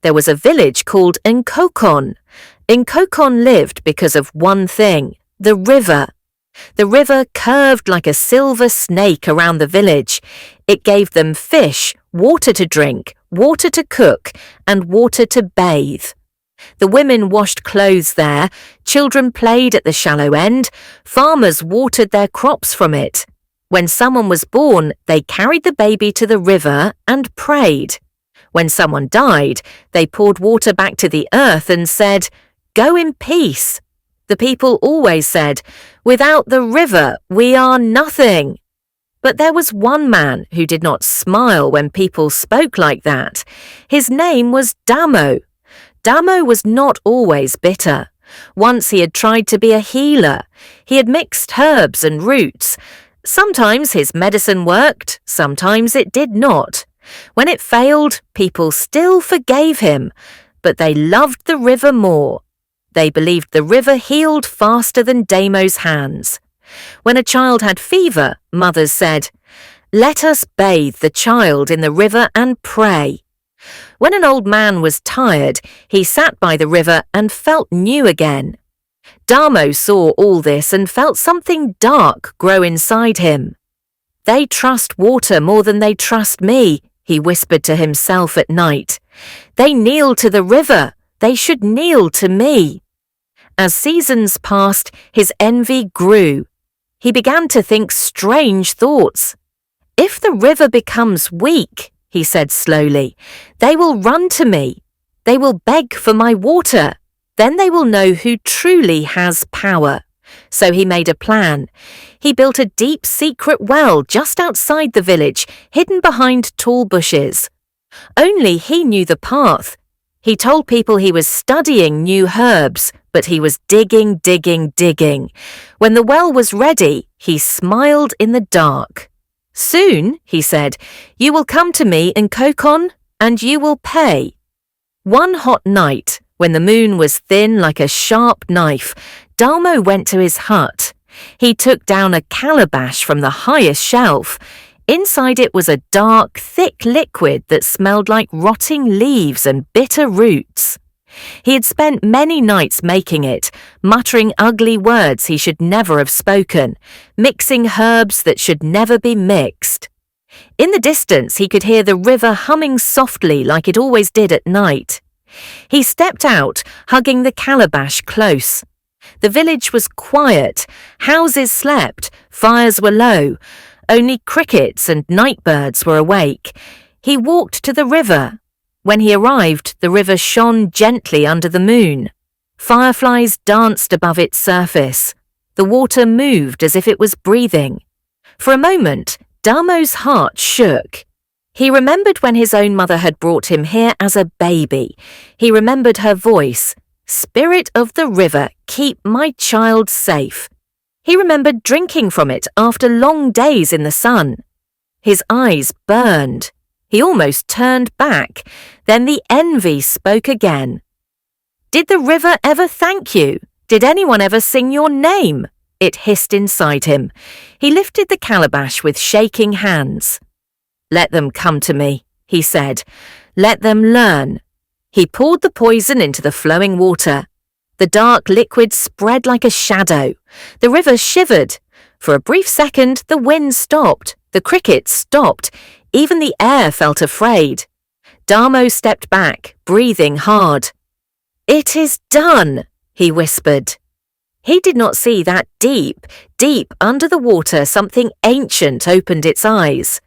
there was a village called Nkokon. Nkokon lived because of one thing, the river. The river curved like a silver snake around the village. It gave them fish, water to drink, water to cook, and water to bathe. The women washed clothes there, children played at the shallow end, farmers watered their crops from it. When someone was born, they carried the baby to the river and prayed. When someone died, they poured water back to the earth and said, "Go in peace." The people always said, "Without the river, we are nothing." But there was one man who did not smile when people spoke like that. His name was Damo. Damo was not always bitter. Once he had tried to be a healer. He had mixed herbs and roots. Sometimes his medicine worked, sometimes it did not. When it failed, people still forgave him, but they loved the river more. They believed the river healed faster than Damo's hands. When a child had fever, mothers said, "Let us bathe the child in the river and pray." When an old man was tired, he sat by the river and felt new again. Damo saw all this and felt something dark grow inside him. "They trust water more than they trust me," he whispered to himself at night. "They kneel to the river. They should kneel to me." As seasons passed, his envy grew. He began to think strange thoughts. "If the river becomes weak," he said slowly, "they will run to me. They will beg for my water. Then they will know who truly has power." So he made a plan. He built a deep secret well just outside the village, hidden behind tall bushes. Only he knew the path. He told people he was studying new herbs, but he was digging. When the well was ready, he smiled in the dark. "Soon," he said, "you will come to me in Nkokon, and you will pay." One hot night, when the moon was thin like a sharp knife, Damo went to his hut. He took down a calabash from the highest shelf. Inside it was a dark, thick liquid that smelled like rotting leaves and bitter roots. He had spent many nights making it, muttering ugly words he should never have spoken, mixing herbs that should never be mixed. In the distance, he could hear the river humming softly like it always did at night. He stepped out, hugging the calabash close. The village was quiet. Houses slept. Fires were low. Only crickets and nightbirds were awake. He walked to the river. When he arrived, the river shone gently under the moon. Fireflies danced above its surface. The water moved as if it was breathing. For a moment, Damo's heart shook. He remembered when his own mother had brought him here as a baby. He remembered her voice, "Spirit of the river, keep my child safe." He remembered drinking from it after long days in the sun. His eyes burned. He almost turned back. Then the envy spoke again. "Did the river ever thank you? Did anyone ever sing your name?" It hissed inside him. He lifted the calabash with shaking hands. "Let them come to me," he said. "Let them learn." He poured the poison into the flowing water. The dark liquid spread like a shadow. The river shivered. For a brief second, the wind stopped. The crickets stopped. Even the air felt afraid. Damo stepped back, breathing hard. "It is done," he whispered. He did not see that deep under the water something ancient opened its eyes.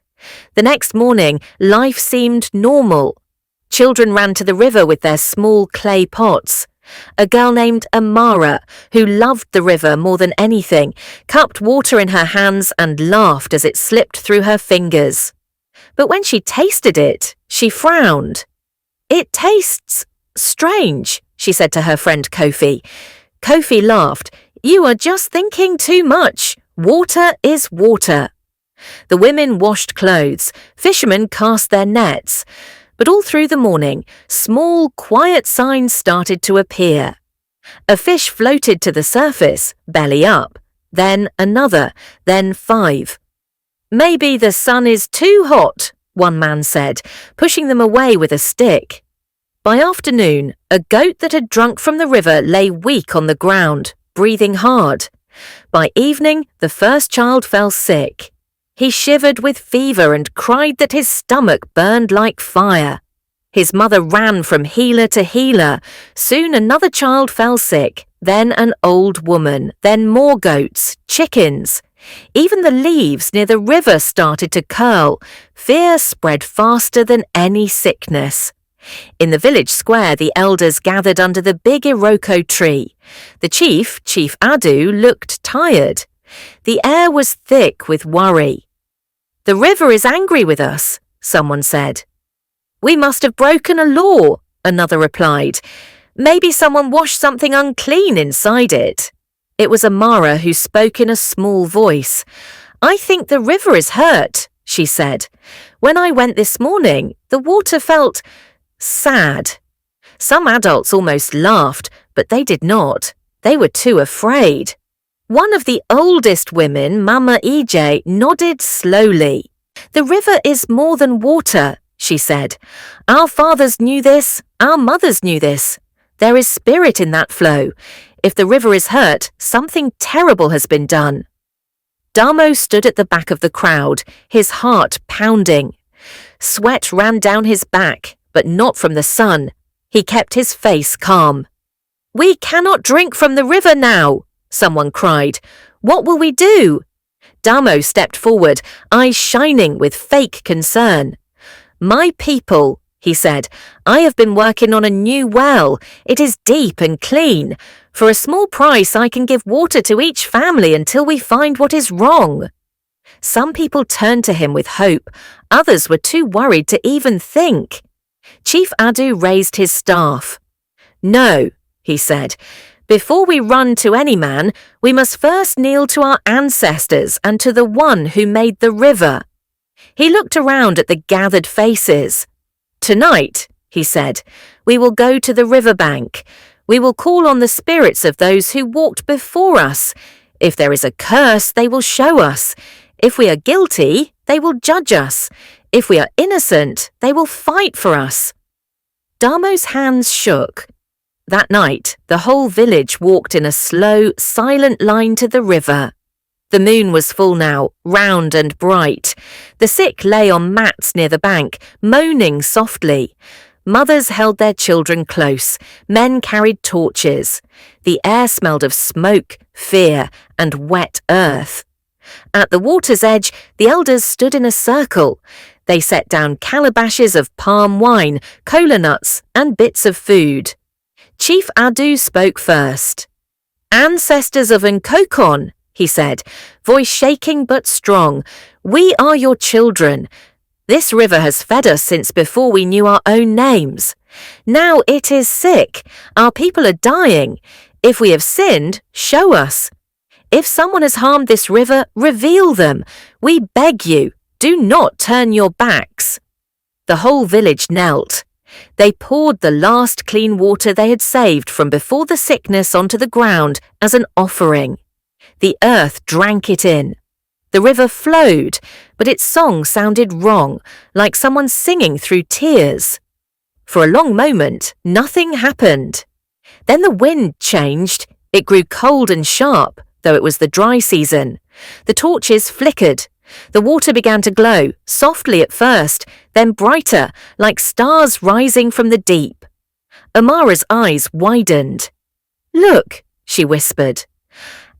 The next morning, life seemed normal. Children ran to the river with their small clay pots. A girl named Amara, who loved the river more than anything, cupped water in her hands and laughed as it slipped through her fingers. But when she tasted it, she frowned. "It tastes strange," she said to her friend Kofi. Kofi laughed. "You are just thinking too much. Water is water." The women washed clothes. Fishermen cast their nets. But all through the morning, small, quiet signs started to appear. A fish floated to the surface, belly up. Then another, then 5. "Maybe the sun is too hot," one man said, pushing them away with a stick. By afternoon, a goat that had drunk from the river lay weak on the ground, breathing hard. By evening, the first child fell sick. He shivered with fever and cried that his stomach burned like fire. His mother ran from healer to healer. Soon another child fell sick, then an old woman, then more goats, chickens. Even the leaves near the river started to curl. Fear spread faster than any sickness. In the village square, the elders gathered under the big Iroko tree. The chief, Chief Adu, looked tired. The air was thick with worry. "The river is angry with us," someone said. "We must have broken a law," another replied. "Maybe someone washed something unclean inside it." It was Amara who spoke in a small voice. "I think the river is hurt," she said. "When I went this morning, the water felt sad." Some adults almost laughed, but they did not. They were too afraid. One of the oldest women, Mama EJ, nodded slowly. "The river is more than water," she said. "Our fathers knew this, our mothers knew this. There is spirit in that flow. If the river is hurt, something terrible has been done." Damo stood at the back of the crowd, his heart pounding. Sweat ran down his back, but not from the sun. He kept his face calm. "We cannot drink from the river now," someone cried. "What will we do?" Damo stepped forward, eyes shining with fake concern. "My people," he said, "I have been working on a new well. It is deep and clean. For a small price, I can give water to each family until we find what is wrong." Some people turned to him with hope. Others were too worried to even think. Chief Adu raised his staff. "No," he said. "Before we run to any man, we must first kneel to our ancestors and to the one who made the river." He looked around at the gathered faces. "Tonight," he said, "we will go to the riverbank. We will call on the spirits of those who walked before us. If there is a curse, they will show us. If we are guilty, they will judge us. If we are innocent, they will fight for us." Damo's hands shook. That night, the whole village walked in a slow, silent line to the river. The moon was full now, round and bright. The sick lay on mats near the bank, moaning softly. Mothers held their children close. Men carried torches. The air smelled of smoke, fear, and wet earth. At the water's edge, the elders stood in a circle. They set down calabashes of palm wine, cola nuts, and bits of food. Chief Adu spoke first. "Ancestors of Nkokon," he said, voice shaking but strong, "we are your children. This river has fed us since before we knew our own names. Now it is sick. Our people are dying. If we have sinned, show us. If someone has harmed this river, reveal them. We beg you, do not turn your backs." The whole village knelt. They poured the last clean water they had saved from before the sickness onto the ground as an offering. The earth drank it in. The river flowed, but its song sounded wrong, like someone singing through tears. For a long moment, nothing happened. Then the wind changed. It grew cold and sharp, though it was the dry season. The torches flickered. The water began to glow, softly at first, then brighter, like stars rising from the deep. Amara's eyes widened. "Look," she whispered.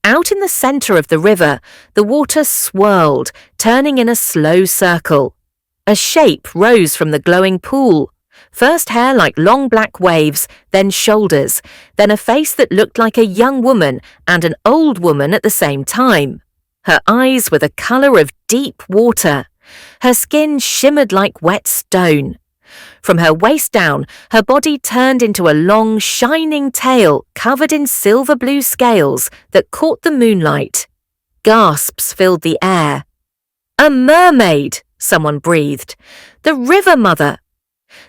Out in the centre of the river, the water swirled, turning in a slow circle. A shape rose from the glowing pool. First hair like long black waves, then shoulders, then a face that looked like a young woman and an old woman at the same time. Her eyes were the colour of deep water. Her skin shimmered like wet stone. From her waist down, her body turned into a long, shining tail covered in silver blue scales that caught the moonlight. Gasps filled the air. "A mermaid," someone breathed. "The river mother."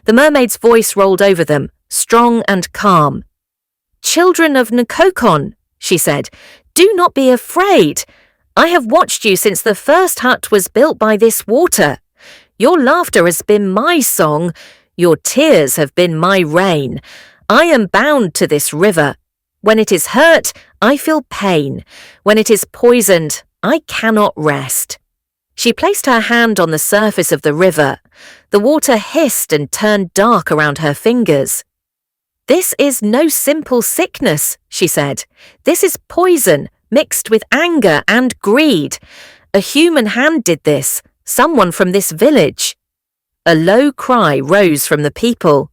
The mermaid's voice rolled over them, strong and calm. "Children of Nkokon," she said, "do not be afraid. I have watched you since the first hut was built by this water. Your laughter has been my song. Your tears have been my rain. I am bound to this river. When it is hurt, I feel pain. When it is poisoned, I cannot rest." She placed her hand on the surface of the river. The water hissed and turned dark around her fingers. "This is no simple sickness," she said. "This is poison mixed with anger and greed. A human hand did this, someone from this village." A low cry rose from the people.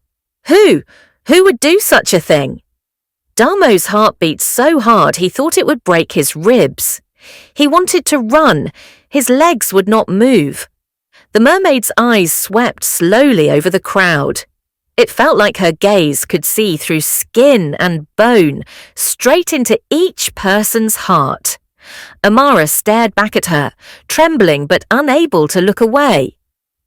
Who? Who would do such a thing? Damo's heart beat so hard he thought it would break his ribs. He wanted to run. His legs would not move. The mermaid's eyes swept slowly over the crowd. It felt like her gaze could see through skin and bone, straight into each person's heart. Amara stared back at her, trembling but unable to look away.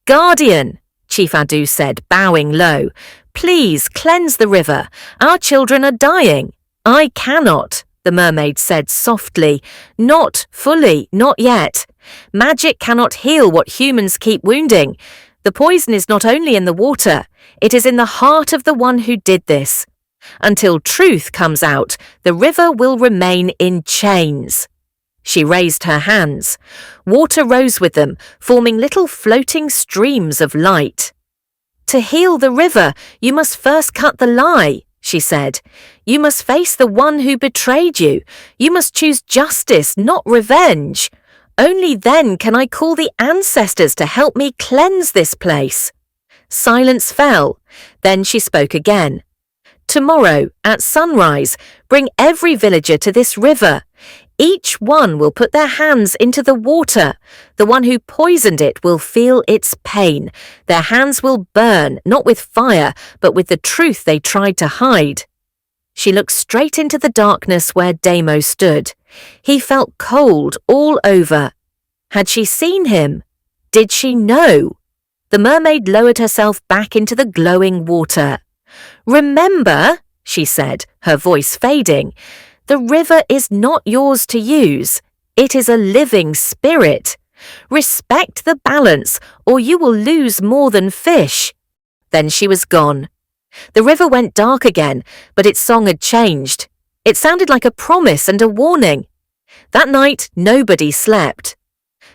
"Guardian," Chief Adu said, bowing low, "please cleanse the river. Our children are dying." "I cannot," the mermaid said softly. "Not fully, not yet. Magic cannot heal what humans keep wounding. The poison is not only in the water, it is in the heart of the one who did this. Until truth comes out, the river will remain in chains." She raised her hands. Water rose with them, forming little floating streams of light. "To heal the river, you must first cut the lie," she said. "You must face the one who betrayed you. You must choose justice, not revenge. Only then can I call the ancestors to help me cleanse this place." Silence fell. Then she spoke again. "Tomorrow, at sunrise, bring every villager to this river. Each one will put their hands into the water. The one who poisoned it will feel its pain. Their hands will burn, not with fire, but with the truth they tried to hide." She looked straight into the darkness where Damo stood. He felt cold all over. Had she seen him? Did she know? The mermaid lowered herself back into the glowing water. "Remember," she said, her voice fading, "the river is not yours to use. It is a living spirit. Respect the balance, or you will lose more than fish." Then she was gone. The river went dark again, but its song had changed. It sounded like a promise and a warning. That night, nobody slept.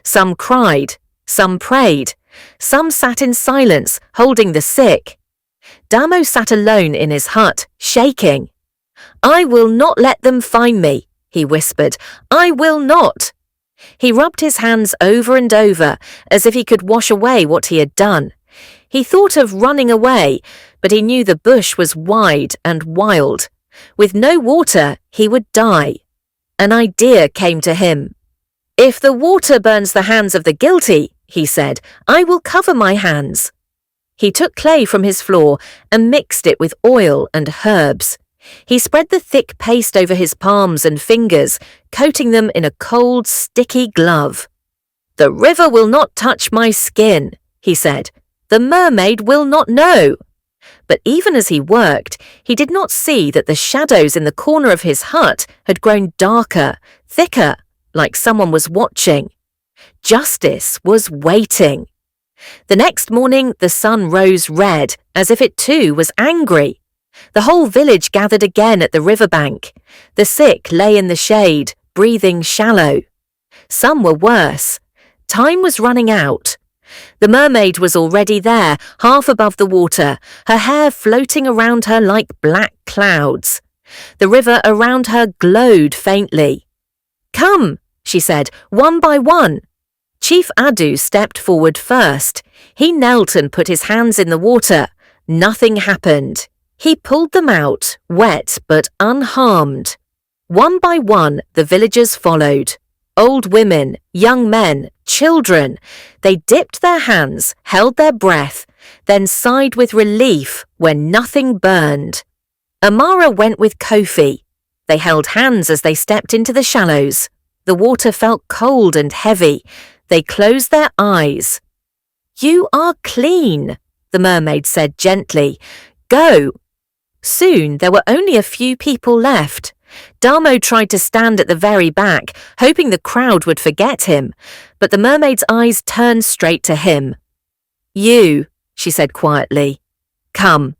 Some cried, some prayed, some sat in silence, holding the sick. Damo sat alone in his hut, shaking. "I will not let them find me," he whispered. "I will not." He rubbed his hands over and over, as if he could wash away what he had done. He thought of running away, but he knew the bush was wide and wild. With no water, he would die. An idea came to him. "If the water burns the hands of the guilty," he said, "I will cover my hands." He took clay from his floor and mixed it with oil and herbs. He spread the thick paste over his palms and fingers, coating them in a cold, sticky glove. "The river will not touch my skin," he said. "The mermaid will not know." But even as he worked, he did not see that the shadows in the corner of his hut had grown darker, thicker, like someone was watching. Justice was waiting. The next morning, the sun rose red, as if it too was angry. The whole village gathered again at the riverbank. The sick lay in the shade, breathing shallow. Some were worse. Time was running out. The mermaid was already there, half above the water, her hair floating around her like black clouds. The river around her glowed faintly. "Come," she said, "one by one." Chief Adu stepped forward first. He knelt and put his hands in the water. Nothing happened. He pulled them out, wet but unharmed. One by one, the villagers followed. Old women, young men, children. They dipped their hands, held their breath, then sighed with relief when nothing burned. Amara went with Kofi. They held hands as they stepped into the shallows. The water felt cold and heavy. They closed their eyes. "You are clean," the mermaid said gently. "Go." Soon there were only a few people left. Damo tried to stand at the very back, hoping the crowd would forget him, but the mermaid's eyes turned straight to him. "You," she said quietly. Come."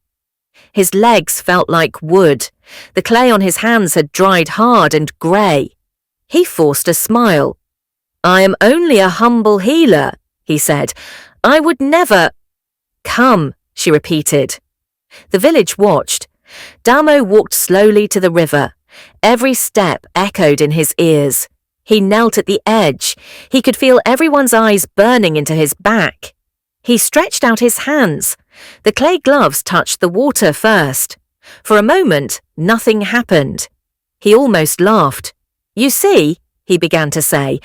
His legs felt like wood. The clay on his hands had dried hard and grey. He forced a smile. "I am only a humble healer," he said. "I would never—" "Come," she repeated. The village watched. Damo walked slowly to the river. Every step echoed in his ears. He knelt at the edge. He could feel everyone's eyes burning into his back. He stretched out his hands. The clay gloves touched the water first. For a moment, nothing happened. He almost laughed. "You see," he began to say,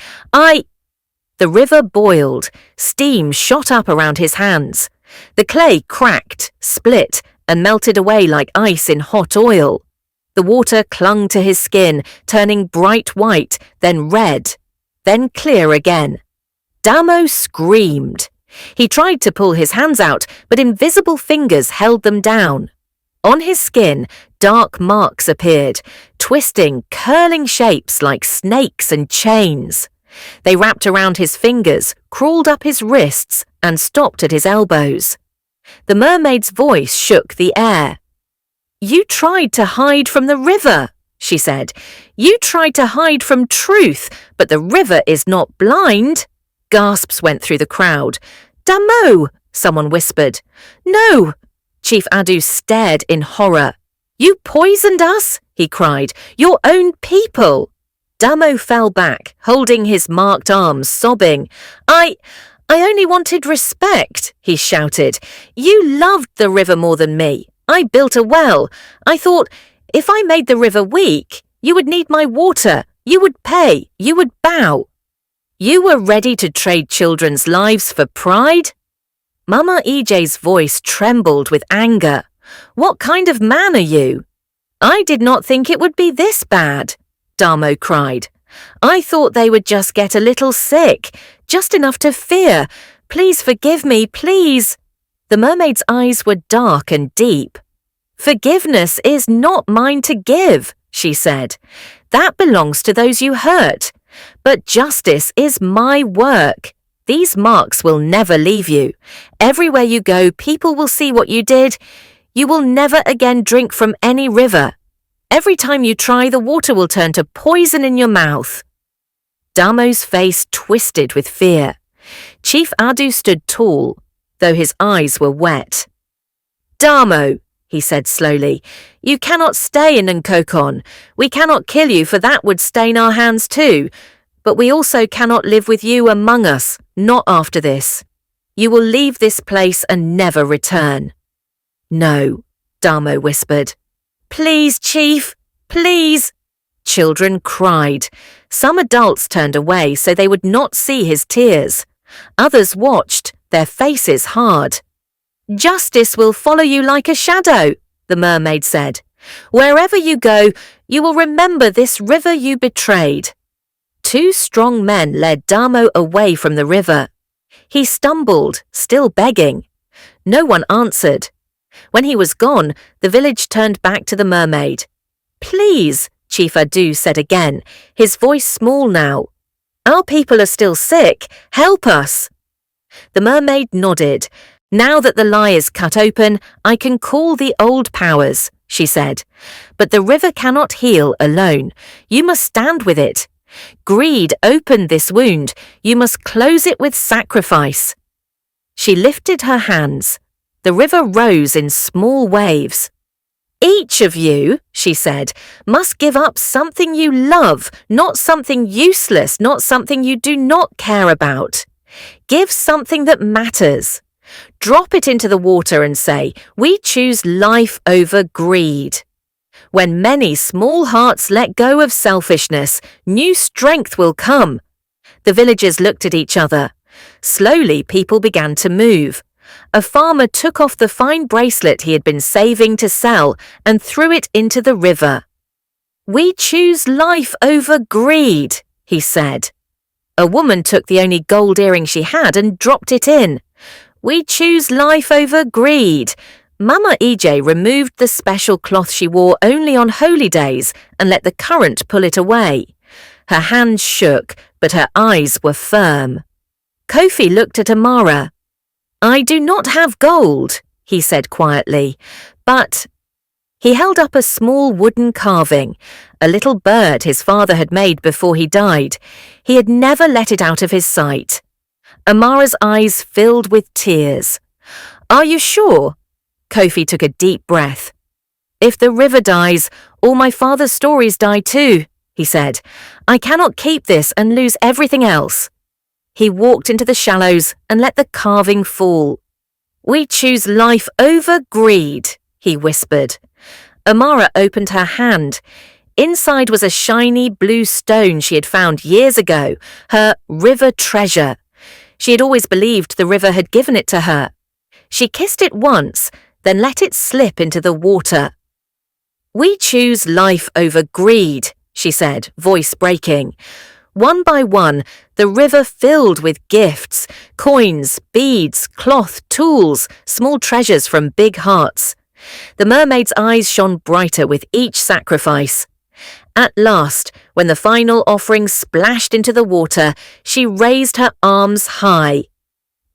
The river boiled. Steam shot up around his hands. The clay cracked, split, and melted away like ice in hot oil. The water clung to his skin, turning bright white, then red, then clear again. Damo screamed. He tried to pull his hands out, but invisible fingers held them down. On his skin, dark marks appeared, twisting, curling shapes like snakes and chains. They wrapped around his fingers, crawled up his wrists, and stopped at his elbows. The mermaid's voice shook the air. "You tried to hide from the river," she said. "You tried to hide from truth, but the river is not blind." Gasps went through the crowd. "Damo!" someone whispered. "No!" Chief Adu stared in horror. "You poisoned us," he cried. "Your own people." Damo fell back, holding his marked arms, sobbing. I only wanted respect," he shouted. "You loved the river more than me. I built a well. I thought, if I made the river weak, you would need my water. You would pay. You would bow. You were ready to trade children's lives for pride?" Mama EJ's voice trembled with anger. "What kind of man are you?" "I did not think it would be this bad," Damo cried. "I thought they would just get a little sick, just enough to fear. Please forgive me, please." The mermaid's eyes were dark and deep. "Forgiveness is not mine to give," she said. "That belongs to those you hurt. But justice is my work. These marks will never leave you. Everywhere you go, people will see what you did. You will never again drink from any river. Every time you try, the water will turn to poison in your mouth." Damo's face twisted with fear. Chief Adu stood tall, though his eyes were wet. "Damo," he said slowly, "you cannot stay in Nkokon. We cannot kill you, for that would stain our hands too. But we also cannot live with you among us, not after this. You will leave this place and never return." "No," Damo whispered. "Please, Chief, please." Children cried. Some adults turned away so they would not see his tears. Others watched, their faces hard. "Justice will follow you like a shadow," the mermaid said. "Wherever you go, you will remember this river you betrayed." Two strong men led Damo away from the river. He stumbled, still begging. No one answered. When he was gone, the village turned back to the mermaid. "Please," Chief Adu said again, his voice small now. "Our people are still sick. Help us." The mermaid nodded. "Now that the lie is cut open, I can call the old powers," she said. "But the river cannot heal alone. You must stand with it. Greed opened this wound. You must close it with sacrifice." She lifted her hands. The river rose in small waves. "Each of you," she said, "must give up something you love, not something useless, not something you do not care about. Give something that matters. Drop it into the water and say, 'We choose life over greed.' When many small hearts let go of selfishness, new strength will come." The villagers looked at each other. Slowly, people began to move. A farmer took off the fine bracelet he had been saving to sell and threw it into the river. "We choose life over greed," he said. A woman took the only gold earring she had and dropped it in. "We choose life over greed." Mama EJ removed the special cloth she wore only on holy days and let the current pull it away. Her hands shook, but her eyes were firm. Kofi looked at Amara. "I do not have gold," he said quietly. But he held up a small wooden carving, a little bird his father had made before he died. He had never let it out of his sight. Amara's eyes filled with tears. "Are you sure?" Kofi took a deep breath. "If the river dies, all my father's stories die too," he said. "I cannot keep this and lose everything else." He walked into the shallows and let the carving fall. "We choose life over greed," he whispered. Amara opened her hand. Inside was a shiny blue stone she had found years ago, her river treasure. She had always believed the river had given it to her. She kissed it once, then let it slip into the water. "We choose life over greed," she said, voice breaking. One by one, the river filled with gifts, coins, beads, cloth, tools, small treasures from big hearts. The mermaid's eyes shone brighter with each sacrifice. At last, when the final offering splashed into the water, she raised her arms high.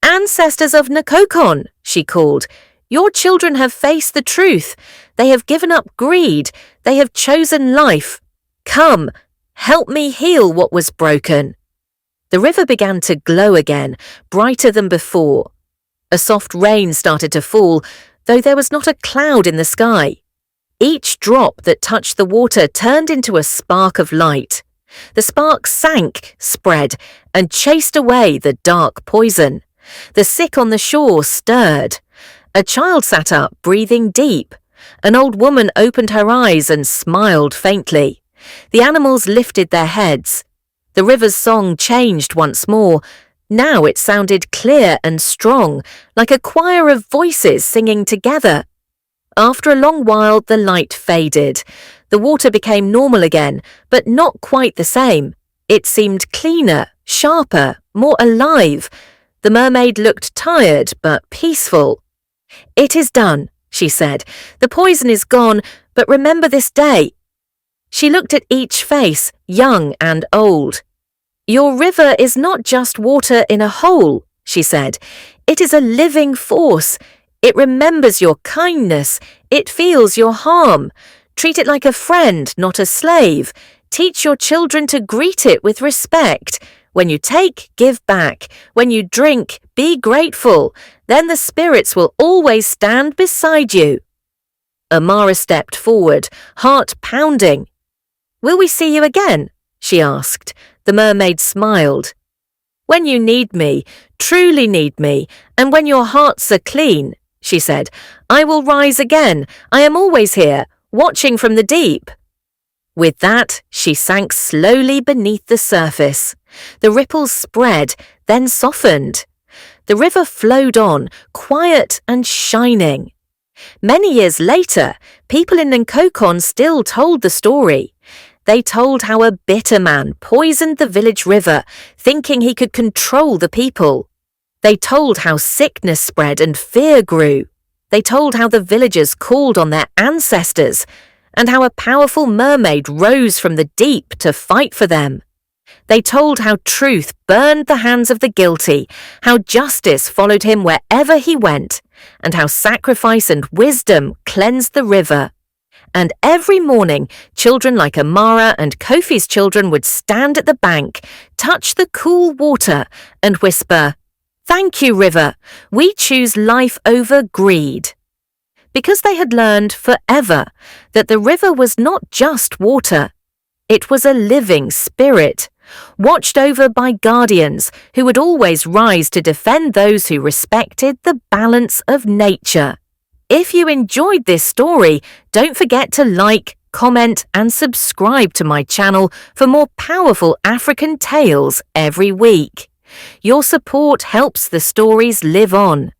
"Ancestors of Nkokon," she called, "your children have faced the truth. They have given up greed. They have chosen life. Come, help me heal what was broken." The river began to glow again, brighter than before. A soft rain started to fall, though there was not a cloud in the sky. Each drop that touched the water turned into a spark of light. The spark sank, spread, and chased away the dark poison. The sick on the shore stirred. A child sat up, breathing deep. An old woman opened her eyes and smiled faintly. The animals lifted their heads. The river's song changed once more. Now it sounded clear and strong, like a choir of voices singing together. After a long while, the light faded. The water became normal again, but not quite the same. It seemed cleaner, sharper, more alive. The mermaid looked tired but peaceful. "It is done," she said. "The poison is gone, but remember this day." She looked at each face, young and old. "Your river is not just water in a hole," she said. "It is a living force. It remembers your kindness. It feels your harm. Treat it like a friend, not a slave. Teach your children to greet it with respect. When you take, give back. When you drink, be grateful. Then the spirits will always stand beside you." Amara stepped forward, heart pounding. "Will we see you again?" she asked. The mermaid smiled. "When you need me, truly need me, and when your hearts are clean," she said, "I will rise again. I am always here, watching from the deep." With that, she sank slowly beneath the surface. The ripples spread, then softened. The river flowed on, quiet and shining. Many years later, people in Nkokon still told the story. They told how a bitter man poisoned the village river, thinking he could control the people. They told how sickness spread and fear grew. They told how the villagers called on their ancestors, and how a powerful mermaid rose from the deep to fight for them. They told how truth burned the hands of the guilty, how justice followed him wherever he went, and how sacrifice and wisdom cleansed the river. And every morning, children like Amara and Kofi's children would stand at the bank, touch the cool water, and whisper, "Thank you, river. We choose life over greed." Because they had learned forever that the river was not just water. It was a living spirit, watched over by guardians who would always rise to defend those who respected the balance of nature. If you enjoyed this story, don't forget to like, comment and subscribe to my channel for more powerful African tales every week. Your support helps the stories live on.